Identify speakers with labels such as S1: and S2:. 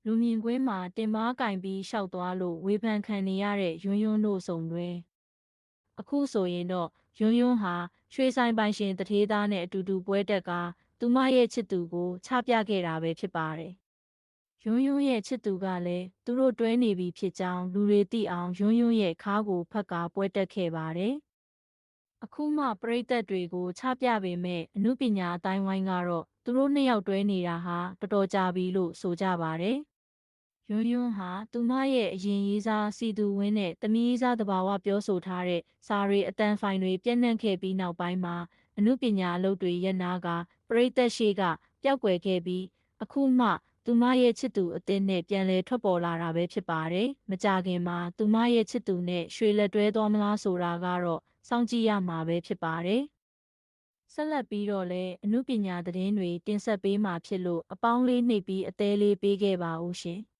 S1: လူမြင်ကွင်းမှာတင်မားကင်ပြီးရှောက်သွားလို့ဝေဖန်ခံနေရတဲ့ယွန်းယွန်းတို့စုံတွင်အခုဆိုရင်တော့ယွန်းယွန်းဟာရွှေဆိုင်ပိုင်ရှင်တထေးသားနဲ့အတူတူပွဲတက်ကသူမရဲ့ချစ်သူကိုချပြခဲ့တာပဲဖြစ်ပါတယ်။ယွန်းယွန်းရဲ့ချစ်သူကလည်းသူတို့တွဲနေပြီဖြစ်ကြောင်းလူတွေသိအောင်ယွန်းယွန်းရဲ့ခါးကိုဖက်ကာပွဲတက်ခဲ့ပါတယ်။အခုမှပရိသတ်တွေကိုချပြပေမဲ့အမှုပညာအတိုင်းဝိုင်းကတော့သူတို့နှစ်ယောက်တွဲနေတာဟာတော်တော်ကြာပြီလို့ဆိုကြပါတယ်။ယွန်းယွန်းဟာသူမရဲ့အရင်ရေးစားစီသူဝင်းနဲ့တမီးရေးစားတဘာဝပြောဆိုထားတဲ့စာရီအတန်ဖိုင်တွေပြန့်နှံ့ခဲ့ပြီးနောက်ပိုင်းမှာအမှုပညာအလုပ်တွေရပ်နာကပရိသတ်ရှိကပျောက်ကွယ်ခဲ့ပြီးအခုမှသူမရဲ့ချစ်သူအသစ်နဲ့ပြန်လည်ထွက်ပေါ်လာတာပဲဖြစ်ပါတယ်။မကြခင်မှာသူမရဲ့ချစ်သူနဲ့ရွှေလက်တွဲသွားမလားဆိုတာကတော့စောင့်ကြည့်ရမှာပဲဖြစ်ပါတယ်။ဆက်လက်ပြီးတော့လည်းအမှုပညာသတင်းတွေတင်ဆက်ပေးမှာဖြစ်လို့အပေါင်းလေးနှိပ်ပြီးအသေးလေးပေးခဲ့ပါဦးရှင်။